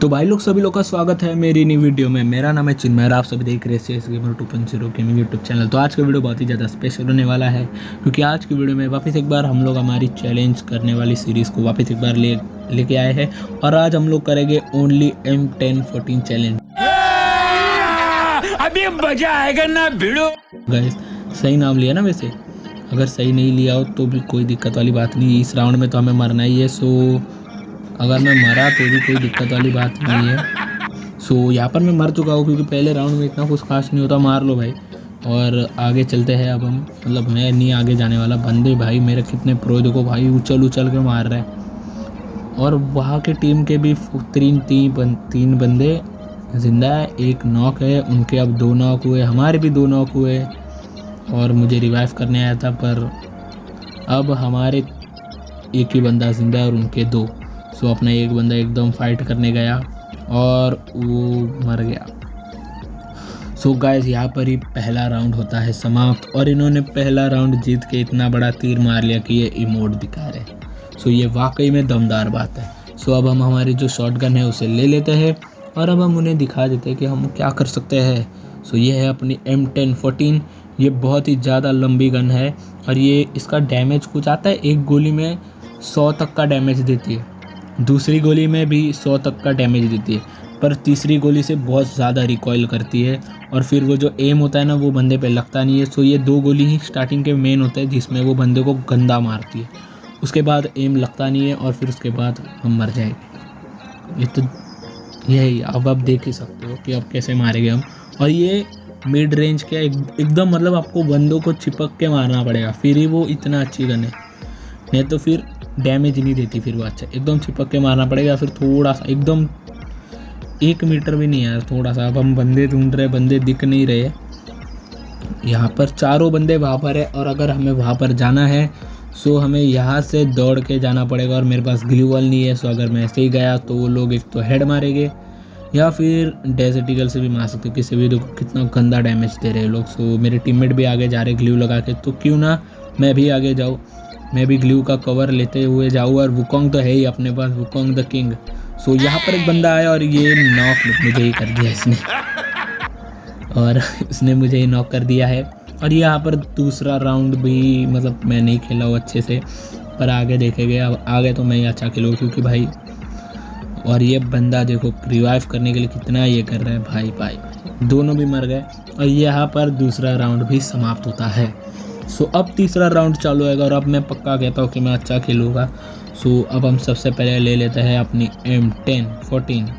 तो भाई लोग सभी लोग का स्वागत है मेरी नई वीडियो में। मेरा नाम है चिन्मय और आप सभी देख रहे हैं गेमर 2.0 गेमिंग यूट्यूब चैनल। तो आज का वीडियो बहुत ही ज़्यादा स्पेशल होने वाला है क्योंकि आज की वीडियो में वापस एक बार हम लोग हमारी चैलेंज करने वाली सीरीज़ को वापस एक बार लेके आए हैं और आज हम लोग करेंगे ओनली M1014 चैलेंज। अभी मजा आएगा ना भिड़ो। गाइस सही नाम लिया ना? वैसे अगर सही नहीं लिया हो तो भी कोई दिक्कत वाली बात नहीं। इस राउंड में तो हमें मरना ही है, सो अगर मैं मरा तो भी कोई दिक्कत वाली बात नहीं है। सो यहाँ पर मैं मर चुका हूँ क्योंकि पहले राउंड में इतना कुछ खास नहीं होता। मार लो भाई और आगे चलते हैं। अब हम मैं नहीं आगे जाने वाला। बंदे भाई मेरे कितने प्रो देखो भाई, उछल उछल के मार रहे हैं। और वहाँ के टीम के भी तीन बंदे जिंदा है, एक नॉक है। उनके अब 2 नॉक हुए, हमारे भी 2 नॉक हुए और मुझे रिवाइव करने आया था पर अब हमारे एक ही बंदा जिंदा है और उनके 2। सो अपना एक बंदा एकदम फाइट करने गया और वो मर गया। सो गाइस यहाँ पर ही पहला राउंड होता है समाप्त और इन्होंने पहला राउंड जीत के इतना बड़ा तीर मार लिया कि ये इमोट दिखा रहे। सो ये वाकई में दमदार बात है। सो अब हम हमारी जो शॉटगन है उसे ले लेते हैं और अब हम उन्हें दिखा देते हैं कि हम क्या कर सकते हैं। सो ये है अपनी M1014। ये बहुत ही ज़्यादा लंबी गन है और ये इसका डैमेज कुछ आता है। एक गोली में 100 तक का डैमेज देती है, दूसरी गोली में भी 100 तक का डैमेज देती है, पर तीसरी गोली से बहुत ज़्यादा रिकॉइल करती है और फिर वो जो एम होता है ना वो बंदे पे लगता नहीं है। सो ये 2 गोली ही स्टार्टिंग के मेन होते हैं जिसमें वो बंदे को गंदा मारती है, उसके बाद एम लगता नहीं है और फिर उसके बाद हम मर जाएंगे। ये तो यही अब आप देख ही सकते हो कि अब कैसे मारेंगे हम। और ये मिड रेंज के एकदम आपको बंदों को चिपक के मारना पड़ेगा फिर ही वो इतना अच्छी गन है, नहीं तो फिर डैमेज नहीं देती। फिर वो अच्छा एकदम चिपक के मारना पड़ेगा, फिर थोड़ा सा एकदम 1 मीटर भी नहीं यार, थोड़ा सा। अब हम बंदे ढूंढ रहे, बंदे दिख नहीं रहे। यहाँ पर 4 बंदे वहाँ पर है और अगर हमें वहाँ पर जाना है सो हमें यहाँ से दौड़ के जाना पड़ेगा और मेरे पास ग्लूवॉल नहीं है। सो अगर मैं ऐसे ही गया तो वो लोग एक तो हेड मारेंगे या फिर डेजर्ट ईगल से भी मार सकते, किसी भी। देखो कितना गंदा डैमेज दे रहे हैं लोग। सो मेरे टीममेट भी आगे जा रहे ग्लू लगा के, तो क्यों ना मैं भी आगे जाऊँ, मैं भी ग्लू का कवर लेते हुए जाऊँ। और वुकोंग तो है ही अपने पास, वुकोंग द किंग। सो यहाँ पर एक बंदा आया और ये नॉक मुझे ही कर दिया इसने और इसने मुझे ही नॉक कर दिया है। और यहाँ पर दूसरा राउंड भी मैं नहीं खेला हूँ अच्छे से, पर आगे देखेंगे। अब आगे तो मैं ही अच्छा खेलूँ क्योंकि भाई। और ये बंदा देखो रिवाइव करने के लिए कितना ये कर रहा है भाई, दोनों भी मर गए और यहाँ पर दूसरा राउंड भी समाप्त होता है। सो अब तीसरा राउंड चालू होगा और अब मैं पक्का कहता हूँ कि मैं अच्छा खेलूँगा। सो अब हम सबसे पहले ले लेते हैं अपनी M1014।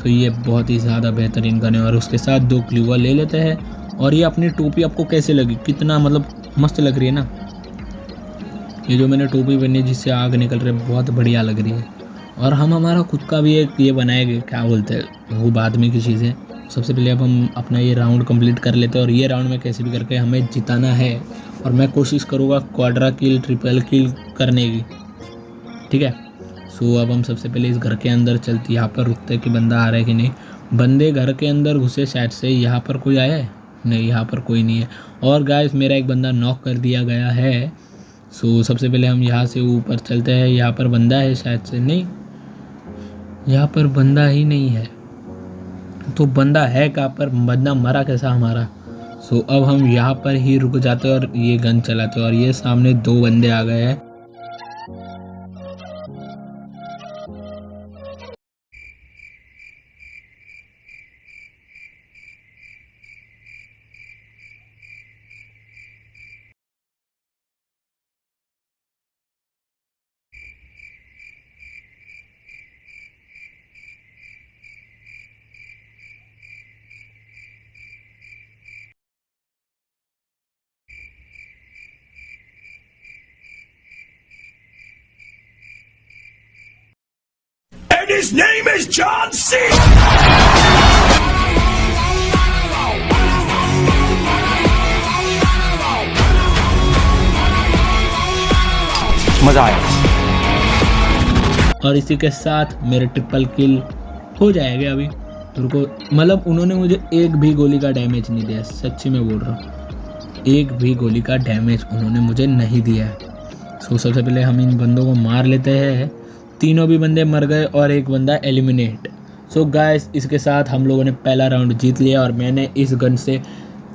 तो ये बहुत ही ज़्यादा बेहतरीन गन है और उसके साथ 2 ग्लूवॉल ले लेते हैं। और ये अपनी टोपी आपको कैसे लगी? कितना मस्त लग रही है ना? ये जो मैंने टोपी पहनी है जिससे आग निकल रही है, बहुत बढ़िया लग रही है। और हम हमारा खुद का भी एक ये बनाएंगे, क्या बोलते हैं वो, बाद में की चीज़ें। सबसे पहले अब हम अपना ये राउंड कंप्लीट कर लेते हैं और ये राउंड में कैसे भी करके हमें जिताना है और मैं कोशिश करूँगा क्वाड्रा किल, ट्रिपल किल करने की, ठीक है। सो अब हम सबसे पहले इस घर के अंदर चलते, यहाँ पर रुकते कि बंदा आ रहा है कि नहीं। बंदे घर के अंदर घुसे शायद से। यहाँ पर कोई आया है? नहीं, यहाँ पर कोई नहीं है। और गाइस मेरा एक बंदा नॉक कर दिया गया है। सो सबसे पहले हम यहाँ से ऊपर चलते हैं। यहाँ पर बंदा है शायद से, नहीं यहाँ पर बंदा ही नहीं है। तो बंदा है कहाँ पर? बंदा मरा कैसा हमारा? सो अब हम यहाँ पर ही रुक जाते और ये गन चलाते और ये सामने 2 बंदे आ गए हैं। And his name is John C. मजा आया। और इसी के साथ मेरे ट्रिपल किल हो जाएगा। अभी रुको, उन्होंने मुझे एक भी गोली का डैमेज नहीं दिया, सच्ची में बोल रहा हूँ, एक भी गोली का डैमेज उन्होंने मुझे नहीं दिया है। सो सबसे पहले हम इन बंदों को मार लेते हैं। तीनों भी बंदे मर गए और एक बंदा एलिमिनेट। सो गाइस इसके साथ हम लोगों ने पहला राउंड जीत लिया और मैंने इस गन से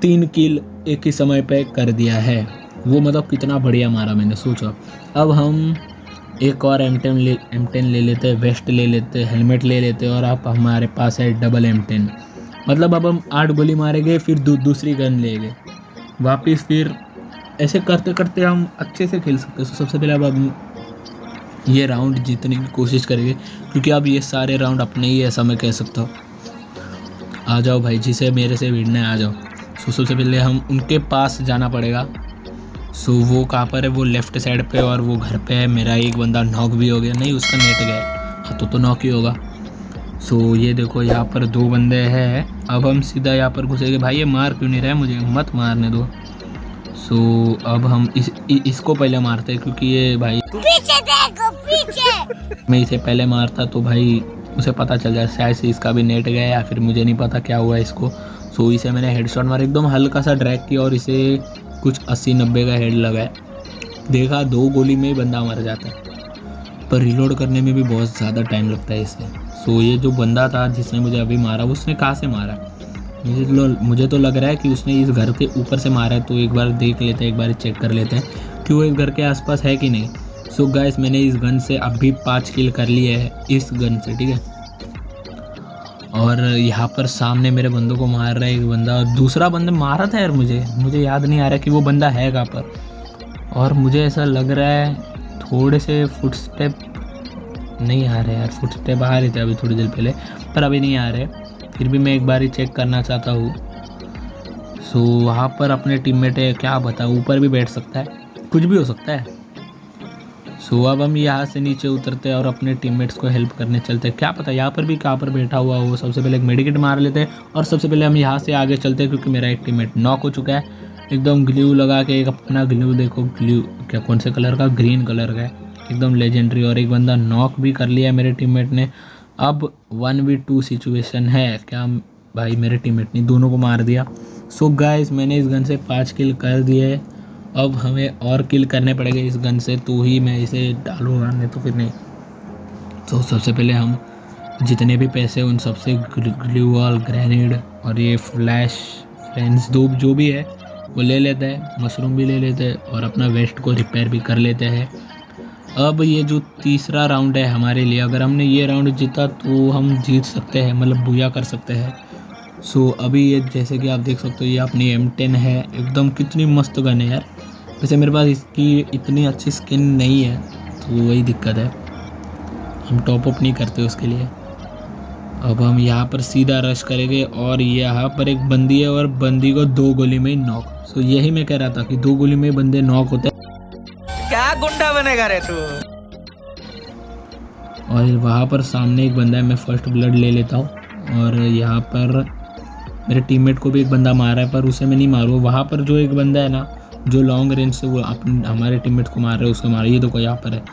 3 किल एक ही समय पे कर दिया है। वो मतलब कितना बढ़िया मारा मैंने, सोचो। अब हम एक और M10 ले लेते, वेस्ट ले लेते, हेलमेट ले लेते और अब हमारे पास है डबल M10। मतलब अब हम 8 गोली मारेंगे, फिर दूसरी गन लेंगे वापस, फिर ऐसे करते करते हम अच्छे से खेल सकते हैं। सबसे पहले अब हम ये राउंड जीतने की कोशिश करेंगे, क्योंकि अब ये सारे राउंड अपने ही, ऐसा मैं कह सकता हूँ। आ जाओ भाई, जिसे मेरे से भिड़ना है आ जाओ। सो सबसे पहले हम उनके पास जाना पड़ेगा। सो वो कहाँ पर है? वो लेफ्ट साइड पे और वो घर पे है। मेरा एक बंदा नॉक भी हो गया, नहीं उसका नेट गया, हाँ तो नॉक ही होगा। सो ये देखो यहाँ पर 2 बंदे हैं। अब हम सीधा यहाँ पर घुसेंगे। भाई ये मार क्यों नहीं रहा है मुझे? मत मारने दो। सो अब हम इसको पहले मारते हैं, क्योंकि ये भाई पीछे देखो पीछे। मैं इसे पहले मारता तो भाई उसे पता चल जाए, शायद से इसका भी नेट गया या फिर मुझे नहीं पता क्या हुआ इसको। सो इसे मैंने हेडशॉट मारा, एकदम हल्का सा ड्रैग किया और इसे कुछ 80-90 का हेड लगा है। देखा 2 गोली में ही बंदा मर जाता है, पर रिलोड करने में भी बहुत ज़्यादा टाइम लगता है इसे। सो ये जो बंदा था जिसने मुझे अभी मारा, उसने कहाँ से मारा? मुझे तो लग रहा है कि उसने इस घर के ऊपर से मारा है। तो एक बार देख लेते हैं, एक बार चेक कर लेते हैं कि वो इस घर के आसपास है कि नहीं। सो गाइस मैंने इस गन से अभी 5 किल कर लिए है इस गन से, ठीक है। और यहाँ पर सामने मेरे बंदों को मार रहा है एक बंदा, और दूसरा बंदा मारा था यार, मुझे याद नहीं आ रहा कि वो बंदा है कहाँ पर। और मुझे ऐसा लग रहा है थोड़े से फुटस्टेप नहीं आ रहे यार, फुटस्टेप आ रहे थे अभी थोड़ी देर पहले, पर अभी नहीं आ रहे। फिर भी मैं एक बार ही चेक करना चाहता हूँ। सो वहाँ पर अपने टीममेट है, क्या बताऊँ, ऊपर भी बैठ सकता है, कुछ भी हो सकता है। सो अब हम यहाँ से नीचे उतरते हैं और अपने टीममेट्स को हेल्प करने चलते हैं। क्या पता यहाँ पर भी कहाँ पर बैठा हुआ हो। सबसे पहले एक मेडिकेट मार लेते हैं और सबसे पहले हम यहाँ से आगे चलते हैं, क्योंकि मेरा एक टीममेट नॉक हो चुका है। एकदम ग्लू लगा के, एक अपना ग्लू देखो, ग्लू क्या कौन से कलर का? ग्रीन कलर का है, एकदम लेजेंडरी। और एक बंदा नॉक भी कर लिया मेरे टीममेट ने। अब 1v2 सिचुएशन है क्या? भाई मेरे टीममेट ने दोनों को मार दिया। सो गाइस मैंने इस गन से 5 किल कर दिए। अब हमें और किल करने पड़ेंगे इस गन से, तो ही मैं इसे डालूंगा, नहीं तो फिर नहीं। तो सबसे पहले हम जितने भी पैसे उन सबसे ग्लू वॉल, ग्रेनेड और ये फ्लैश फ्रेंड्स धूप जो भी है वो ले लेते हैं, मशरूम भी ले लेते हैं और अपना वेस्ट को रिपेयर भी कर लेते हैं। अब ये जो तीसरा राउंड है हमारे लिए, अगर हमने ये राउंड जीता तो हम जीत सकते हैं, मतलब बुया कर सकते हैं। सो अभी ये जैसे कि आप देख सकते हो, ये अपनी M10 है, एकदम कितनी मस्त गन है यार। वैसे मेरे पास इसकी इतनी अच्छी स्किन नहीं है, तो वही दिक्कत है, हम टॉप अप नहीं करते उसके लिए। अब हम यहाँ पर सीधा रश करेंगे और यहाँ पर एक बंदी है और बंदी को 2 गोली में ही नॉक। सो यही मैं कह रहा था कि 2 गोली में बंदे नॉक होते हैं। क्या गुंडा बनेगा रे तू? और वहाँ पर सामने एक बंदा है, मैं फर्स्ट ब्लड ले लेता हूँ। और यहाँ पर मेरे टीममेट को भी एक बंदा मारा है, पर उसे मैं नहीं मारूँ। वहाँ पर जो एक बंदा है ना, जो लॉन्ग रेंज से वो हमारे टीममेट को मार रहे हैं, उसको मारा। ये देखो यहाँ पर है।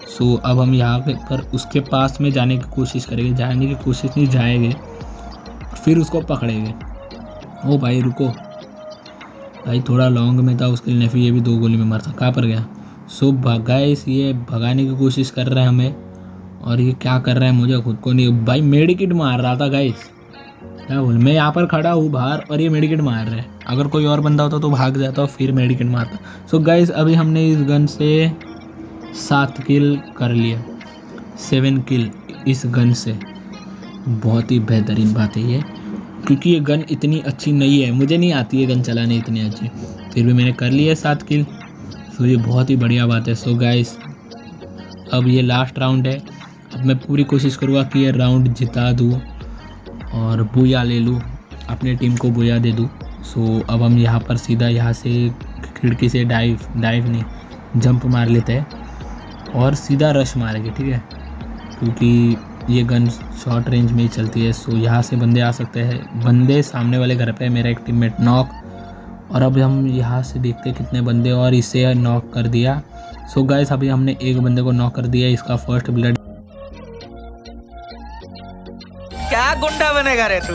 सो अब हम यहाँ पर उसके पास में जाने की कोशिश करेंगे, जाने की कोशिश नहीं, जाएंगे फिर उसको पकड़ेंगे। ओ भाई रुको भाई, थोड़ा लॉन्ग में था, उसके लिए ये भी 2 गोली में मरता। कहाँ पर गया? सो गाइस ये भगाने की कोशिश कर रहा है हमें, और ये क्या कर रहा है मुझे खुद को नहीं। भाई मेडिकेट मार रहा था गाइस, क्या बोल, मैं यहाँ पर खड़ा हूँ बाहर और ये मेडिकेट मार रहा है। अगर कोई और बंदा होता तो भाग जाता और फिर मेडिकेट मारता। सो गाइस अभी हमने इस गन से 7 किल कर लिया, 7 किल इस गन से। बहुत ही बेहतरीन बात है ये, क्योंकि ये गन इतनी अच्छी नहीं है, मुझे नहीं आती है गन चलाने इतनी अच्छी, फिर भी मैंने कर लिया 7 किल। सो ये बहुत ही बढ़िया बात है। सो गाइस अब ये लास्ट राउंड है। अब मैं पूरी कोशिश करूँगा कि ये राउंड जिता दूँ और बुया ले लूँ, अपने टीम को बुया दे दूँ। सो अब हम यहाँ पर सीधा यहाँ से खिड़की से डाइव नहीं जंप मार लेते हैं और सीधा रश मारेंगे, ठीक है, क्योंकि ये गन शॉर्ट रेंज में ही चलती है। सो यहाँ से बंदे आ सकते हैं। बंदे सामने वाले घर पे है, मेरा एक टीममेट नॉक। और अब हम यहाँ से देखते हैं कितने बंदे, और इसे नॉक कर दिया। सो गाइस अभी हमने एक बंदे को नॉक कर दिया, इसका फर्स्ट ब्लड। क्या गुंडा बनेगा रे तू?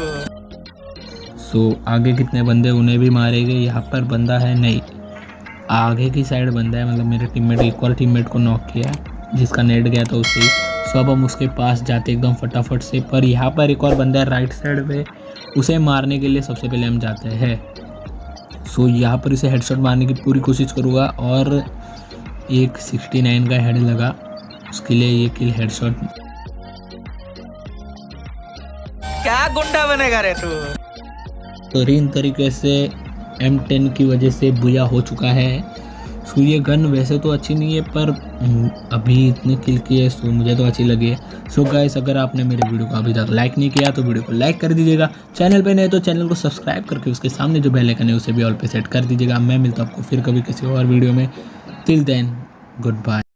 सो आगे कितने बंदे, उन्हें भी मारेंगे। यहाँ पर बंदा है नहीं, आगे की साइड बंदा है, मतलब मेरे टीममेट एक और टीममेट को नॉक किया है, जिसका नेट गया था उससे ही। सो अब हम उसके पास जाते एकदम फटाफट से। पर यहाँ पर एक और बंदा है राइट साइड पे, उसे मारने के लिए सबसे पहले हम जाते हैं। सो यहाँ पर इसे हेडशॉट मारने की पूरी कोशिश करूँगा और एक 69 का हेड लगा, उसके लिए ये किल हेडशॉट। क्या गुंडा बनेगा रे तू। तो इन तरीके से M10 की वजह से बुया हो चुका है। सो ये गन वैसे तो अच्छी नहीं है, पर अभी इतने किल किए सो मुझे तो अच्छी लगी है। सो गाइस, अगर आपने मेरे वीडियो को अभी तक लाइक नहीं किया तो वीडियो को लाइक कर दीजिएगा। चैनल पे नए तो चैनल को सब्सक्राइब करके उसके सामने जो बेल आइकन है उसे भी ऑल पे सेट कर दीजिएगा। मैं मिलता हूँ आपको फिर कभी किसी और वीडियो में। Till then, good bye.